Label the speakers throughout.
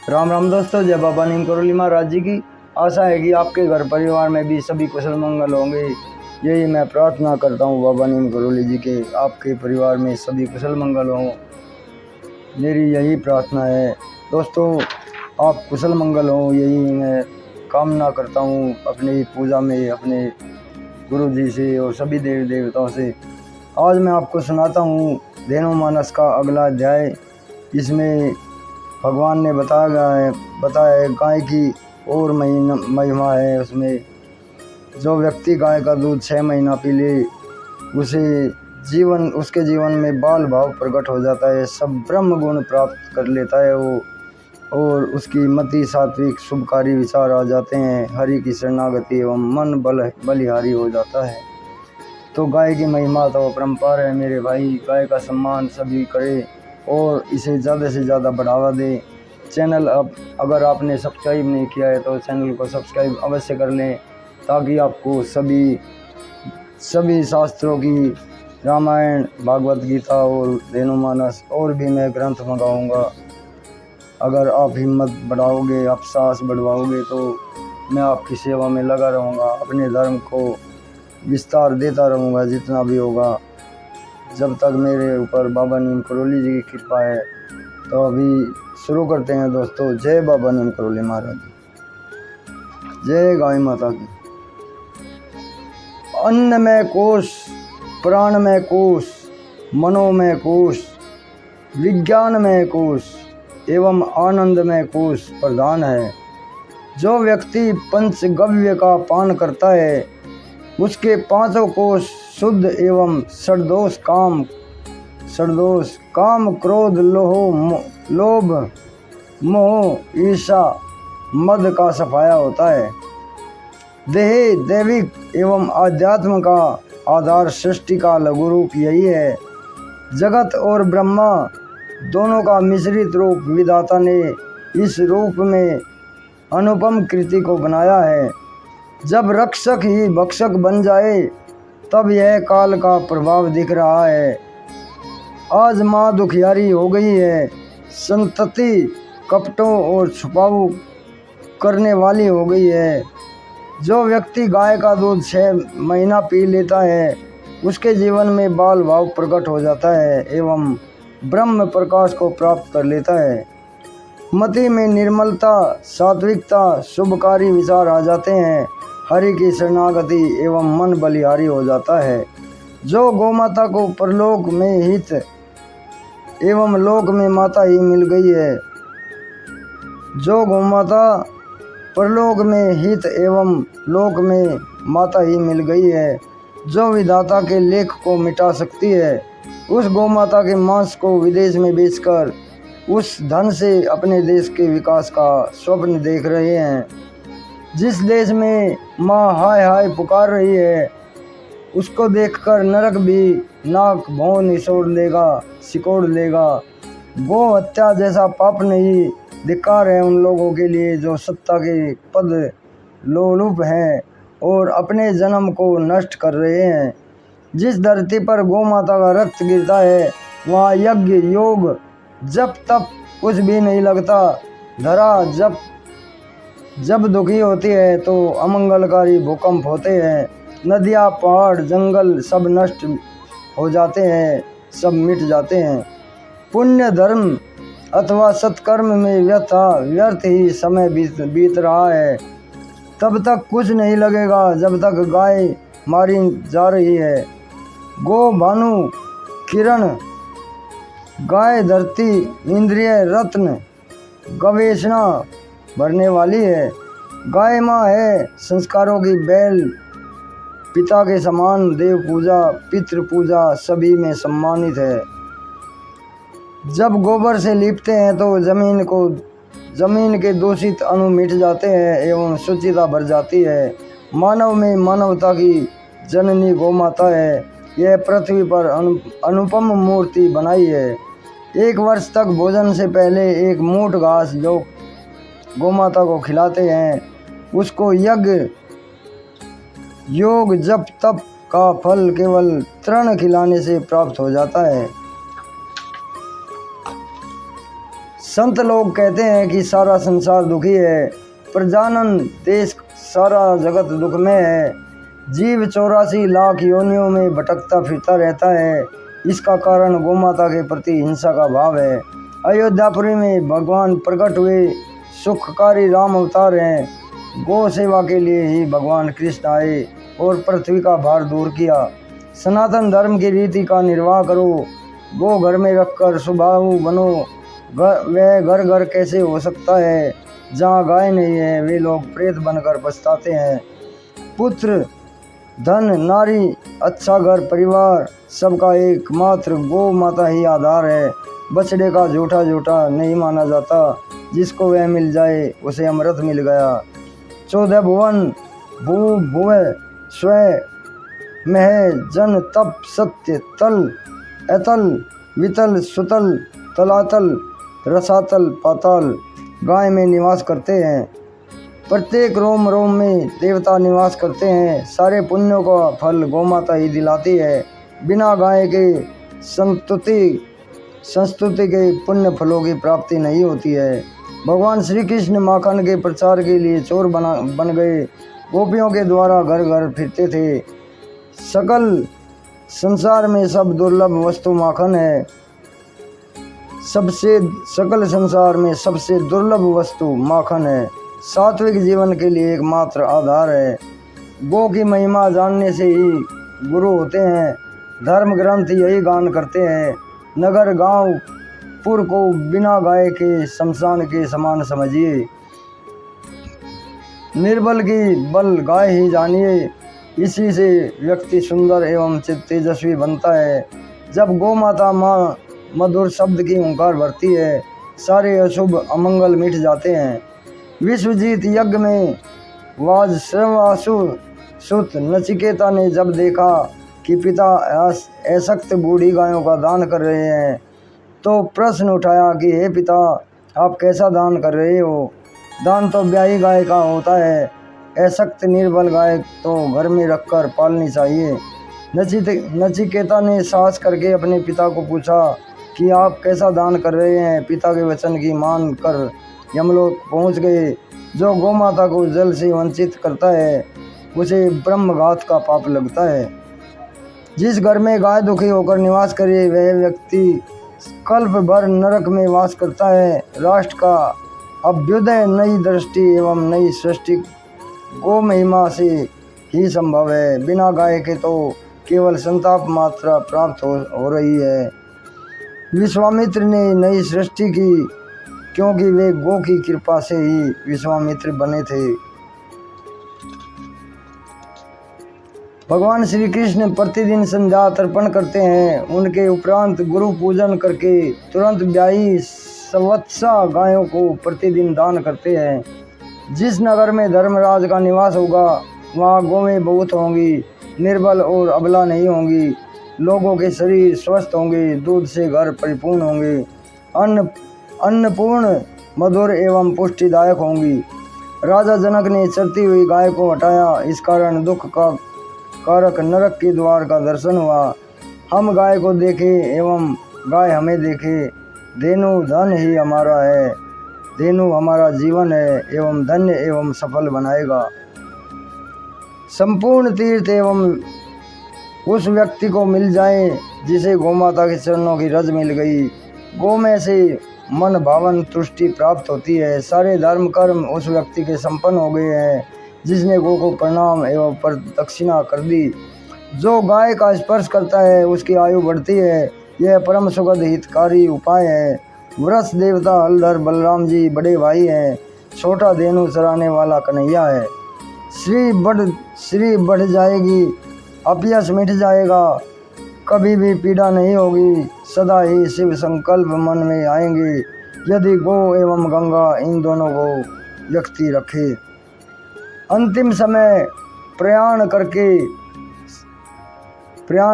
Speaker 1: राम राम दोस्तों, जय बाबा नीम करोली महाराज जी की। आशा है कि आपके घर परिवार में भी सभी कुशल मंगल होंगे। यही मैं प्रार्थना करता हूँ बाबा नीम करोली जी के आपके परिवार में सभी कुशल मंगल हों, मेरी यही प्रार्थना है। दोस्तों, आप कुशल मंगल हों, यही मैं कामना करता हूँ अपनी पूजा में, अपने गुरु जी से और सभी देवी देवताओं से। आज मैं आपको सुनाता हूँ धेनुमानस का अगला अध्याय। इसमें भगवान ने बताया है गाय की और महिमा है। उसमें जो व्यक्ति गाय का दूध 6 महीना पी ले उसके जीवन में बाल भाव प्रकट हो जाता है, सब ब्रह्म गुण प्राप्त कर लेता है वो, और उसकी मति सात्विक शुभकारी विचार आ जाते हैं, हरि की शरणागति एवं मन बलिहारी हो जाता है। तो गाय की महिमा तो अपरंपार है मेरे भाई। गाय का सम्मान सभी करें और इसे ज़्यादा से ज़्यादा बढ़ावा दें। चैनल अगर आपने सब्सक्राइब नहीं किया है तो चैनल को सब्सक्राइब अवश्य कर लें, ताकि आपको सभी शास्त्रों की, रामायण, भागवत गीता और धेनुमानस और भी मैं ग्रंथ मंगाऊंगा। अगर आप हिम्मत बढ़ाओगे, आप साहस बढ़वाओगे तो मैं आपकी सेवा में लगा रहूँगा, अपने धर्म को विस्तार देता रहूँगा जितना भी होगा, जब तक मेरे ऊपर बाबा नीम करोली जी की कृपा है। तो अभी शुरू करते हैं दोस्तों। जय बाबा नीम करोली महाराज, जय गाय माता की। अन्न में कोश, प्राण में कोश, मनो में कोश, विज्ञान में कोश एवं आनंद में कोश प्रधान है। जो व्यक्ति पंचगव्य का पान करता है उसके 5 कोश शुद्ध एवं षड्दोष काम क्रोध लोभ मोह ईर्षा मद का सफाया होता है। दैविक एवं आध्यात्म का आधार सृष्टि का लघु रूप यही है। जगत और ब्रह्मा दोनों का मिश्रित रूप विधाता ने इस रूप में अनुपम कृति को बनाया है। जब रक्षक ही भक्षक बन जाए तब यह काल का प्रभाव दिख रहा है। आज माँ दुखियारी हो गई है, संतति कपटों और छुपाऊ करने वाली हो गई है। जो व्यक्ति गाय का दूध 6 महीना पी लेता है उसके जीवन में बाल भाव प्रकट हो जाता है एवं ब्रह्म प्रकाश को प्राप्त कर लेता है। मति में निर्मलता, सात्विकता, शुभकारी विचार आ जाते हैं, हरि की शरणागति एवं मन बलिहारी हो जाता है। जो गौमाता को परलोक में हित एवं लोक में माता ही मिल गई है, जो गौमाता परलोक में हित एवं लोक में माता ही मिल गई है, जो विधाता के लेख को मिटा सकती है, उस गौमाता के मांस को विदेश में बेचकर उस धन से अपने देश के विकास का स्वप्न देख रहे हैं। जिस देश में माँ हाय हाय पुकार रही है उसको देखकर नरक भी नाक भौं सिकोड़ लेगा। गो हत्या जैसा पाप नहीं, धिक्कार है उन लोगों के लिए जो सत्ता के पद लोलुप हैं और अपने जन्म को नष्ट कर रहे हैं। जिस धरती पर गौ माता का रक्त गिरता है वहाँ यज्ञ योग जब तप कुछ भी नहीं लगता। धरा जब दुखी होती है तो अमंगलकारी भूकंप होते हैं, नदियाँ पहाड़ जंगल सब नष्ट हो जाते हैं, सब मिट जाते हैं। पुण्य धर्म अथवा सत्कर्म में व्यर्थ ही समय बीत रहा है। तब तक कुछ नहीं लगेगा जब तक गाय मारी जा रही है। गो भानु किरण, गाय धरती इंद्रिय रत्न गवेषणा भरने वाली है। गाय माँ है संस्कारों की बैल, पिता के समान देव पूजा पितृ पूजा सभी में सम्मानित है। जब गोबर से लीपते हैं तो जमीन के दूषित अणु मिट जाते हैं एवं शुचिता भर जाती है। मानव में मानवता की जननी गौमाता है। यह पृथ्वी पर अनुपम मूर्ति बनाई है। 1 वर्ष तक भोजन से पहले 1 मूठ घास जो गौमाता को खिलाते हैं उसको यज्ञ योग जप तप का फल केवल तृण खिलाने से प्राप्त हो जाता है। संत लोग कहते हैं कि सारा संसार दुखी है, प्रजानन देश सारा जगत दुख में है। जीव 84 लाख योनियों में भटकता फिरता रहता है। इसका कारण गौमाता के प्रति हिंसा का भाव है। अयोध्यापुरी में भगवान प्रकट हुए सुखकारी राम अवतार हैं। गौ सेवा के लिए ही भगवान कृष्ण आए और पृथ्वी का भार दूर किया। सनातन धर्म की रीति का निर्वाह करो, गो घर में रखकर स्वभाव बनो। वह घर घर कैसे हो सकता है जहाँ गाय नहीं है? वे लोग प्रेत बनकर पछताते हैं। पुत्र, धन, नारी, अच्छा घर परिवार सबका एकमात्र गौ माता ही आधार है। बछड़े का झूठा नहीं माना जाता। जिसको वह मिल जाए उसे अमृत मिल गया। 14 भुवन भू भुव स्व मह जन तप सत्य तल अतल वितल सुतल तलातल रसातल पाताल गाय में निवास करते हैं। प्रत्येक रोम रोम में देवता निवास करते हैं। सारे पुण्यों का फल गौमाता ही दिलाती है। बिना गाय के संस्तुति के पुण्य फलों की प्राप्ति नहीं होती है। भगवान श्री कृष्ण माखन के प्रचार के लिए चोर बन गए। गोपियों के द्वारा घर घर फिरते थे। सकल संसार में सब दुर्लभ वस्तु माखन है। सकल संसार में सबसे दुर्लभ वस्तु माखन है। सात्विक जीवन के लिए एकमात्र आधार है। गौ की महिमा जानने से ही गुरु होते हैं। धर्म ग्रंथ यही गान करते हैं। नगर गांव पुर को बिना गाय के शमशान के समान समझिए। निर्बल की बल गाय ही जानिए। इसी से व्यक्ति सुंदर एवं तेजस्वी बनता है। जब गौ माता माँ मधुर शब्द की ओंकार भरती है, सारे अशुभ अमंगल मिट जाते हैं। विश्वजीत यज्ञ में वाजश्रवासु सुत नचिकेता ने जब देखा कि पिता असक्त बूढ़ी गायों का दान कर रहे हैं, तो प्रश्न उठाया कि हे पिता, आप कैसा दान कर रहे हो? दान तो ब्याही गाय का होता है। असक्त निर्बल गाय तो घर में रखकर पालनी चाहिए। नचिकेता ने साहस करके अपने पिता को पूछा कि आप कैसा दान कर रहे हैं? पिता के वचन की मान कर यमलोक पहुंच गए। जो गौ माता को जल से वंचित करता है उसे ब्रह्मघात का पाप लगता है। जिस घर में गाय दुखी होकर निवास करे वह व्यक्ति कल्प भर नरक में वास करता है। राष्ट्र का अभ्युदय नई दृष्टि एवं नई सृष्टि गौ महिमा से ही संभव है। बिना गाय के तो केवल संताप मात्रा प्राप्त हो रही है। विश्वामित्र ने नई सृष्टि की क्योंकि वे गौ की कृपा से ही विश्वामित्र बने थे। भगवान श्री कृष्ण प्रतिदिन संध्या तर्पण करते हैं। उनके उपरांत गुरु पूजन करके तुरंत ब्याही संवत्सा गायों को प्रतिदिन दान करते हैं। जिस नगर में धर्मराज का निवास होगा वहाँ गौएं बहुत होंगी, निर्बल और अबला नहीं होंगी। लोगों के शरीर स्वस्थ होंगे, दूध से घर परिपूर्ण होंगे, अन्नपूर्ण मधुर एवं पुष्टिदायक होंगी। राजा जनक ने चरती हुई गाय को हटाया। इस कारण दुख का कारक नरक के द्वार का दर्शन हुआ। हम गाय को देखे एवं गाय हमें देखे। धेनु धन ही हमारा है। धेनु हमारा जीवन है एवं धन्य एवं सफल बनाएगा। संपूर्ण तीर्थ एवं उस व्यक्ति को मिल जाए जिसे गौमाता के चरणों की रज मिल गई। गौ में से मन भावन तुष्टि प्राप्त होती है। सारे धर्म कर्म उस व्यक्ति के संपन्न हो गए हैं जिसने गौ को प्रणाम एवं प्रदक्षिणा कर दी। जो गाय का स्पर्श करता है उसकी आयु बढ़ती है। यह परम सुखद हितकारी उपाय है। वृष देवता हलधर बलराम जी बड़े भाई हैं। छोटा धेनु चराने वाला कन्हैया है। श्री बढ़ जाएगी, अपयश मिट जाएगा, कभी भी पीड़ा नहीं होगी। सदा ही शिव संकल्प मन में आएंगे यदि गौ एवं गंगा इन दोनों को व्यक्ति रखे। अंतिम समय प्रयाण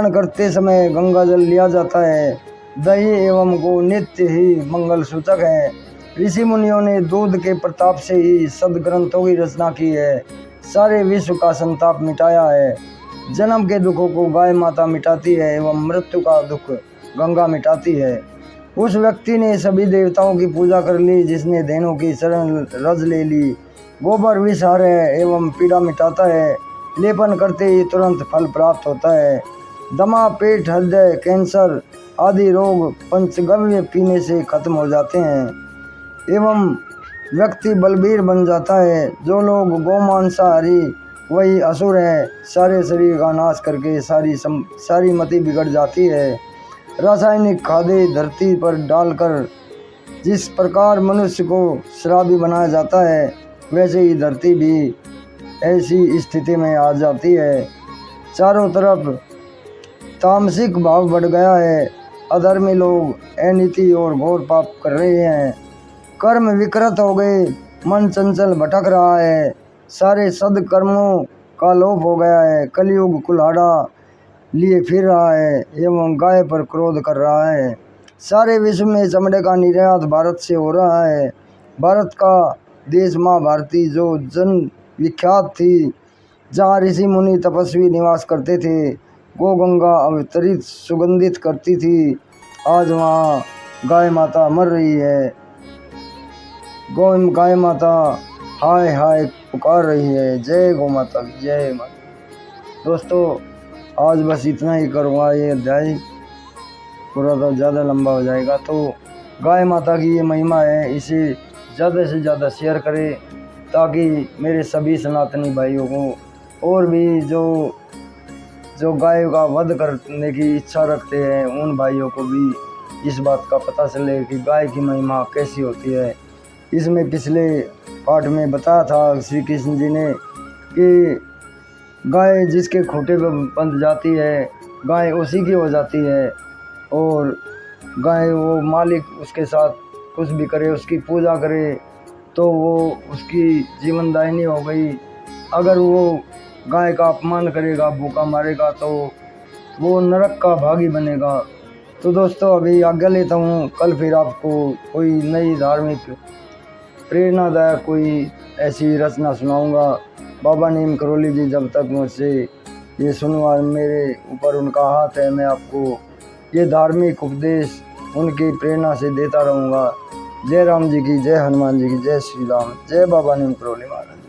Speaker 1: करते समय गंगा जल लिया जाता है। दही एवं गौ नित्य ही मंगल सूचक है। ऋषि मुनियों ने दूध के प्रताप से ही सदग्रंथों की रचना की है। सारे विश्व का संताप मिटाया है। जन्म के दुखों को गाय माता मिटाती है एवं मृत्यु का दुख गंगा मिटाती है। उस व्यक्ति ने सभी देवताओं की पूजा कर ली जिसने धेनु की शरण रज ले ली। गोबर विषहार है एवं पीड़ा मिटाता है, लेपन करते ही तुरंत फल प्राप्त होता है। दमा, पेट, हृदय, कैंसर आदि रोग पंचगव्य पीने से खत्म हो जाते हैं एवं व्यक्ति बलबीर बन जाता है। जो लोग गोमांसाहारी वही असुर है, सारे शरीर का नाश करके सारी मति बिगड़ जाती है। रासायनिक खादें धरती पर डालकर जिस प्रकार मनुष्य को शराबी बनाया जाता है, वैसे ही धरती भी ऐसी स्थिति में आ जाती है। चारों तरफ तामसिक भाव बढ़ गया है, अधर्मी लोग अनीति और घोर पाप कर रहे हैं, कर्म विकृत हो गए, मन चंचल भटक रहा है, सारे सदकर्मों का लोप हो गया है, कलयुग कुल्हाड़ा लिए फिर रहा है एवं गाय पर क्रोध कर रहा है। सारे विश्व में चमड़े का निर्यात भारत से हो रहा है। भारत का देश माँ भारती जो जन विख्यात थी, जहाँ ऋषि मुनि तपस्वी निवास करते थे, गो गंगा अवतरित सुगंधित करती थी, आज वहाँ गाय माता मर रही है। गाय माता हाय हाय पुकार रही है। जय गौ माता, जय माता। दोस्तों आज बस इतना ही करूँगा, ये अध्याय पूरा तो ज़्यादा लंबा हो जाएगा। तो गाय माता की ये महिमा है, इसे ज़्यादा से ज़्यादा शेयर करें ताकि मेरे सभी सनातनी भाइयों को और भी जो गाय का वध करने की इच्छा रखते हैं उन भाइयों को भी इस बात का पता चले कि गाय की महिमा कैसी होती है। इसमें पिछले पाठ में बताया था श्री कृष्ण जी ने कि गाय जिसके खूंटे पर बंध जाती है, गाय उसी की हो जाती है और गाय वो मालिक उसके साथ कुछ भी करे, उसकी पूजा करे तो वो उसकी जीवनदायिनी हो गई। अगर वो गाय का अपमान करेगा, भूखा मारेगा तो वो नरक का भागी बनेगा। तो दोस्तों अभी आज्ञा लेता हूँ, कल फिर आपको कोई नई धार्मिक प्रेरणादायक कोई ऐसी रचना सुनाऊंगा। बाबा नीम करौली जी जब तक मुझसे ये सुनवा, मेरे ऊपर उनका हाथ है, मैं आपको ये धार्मिक उपदेश उनकी प्रेरणा से देता रहूँगा। जय राम जी की, जय हनुमान जी की, जय श्री राम, जय बाबा नीम करौली महाराज।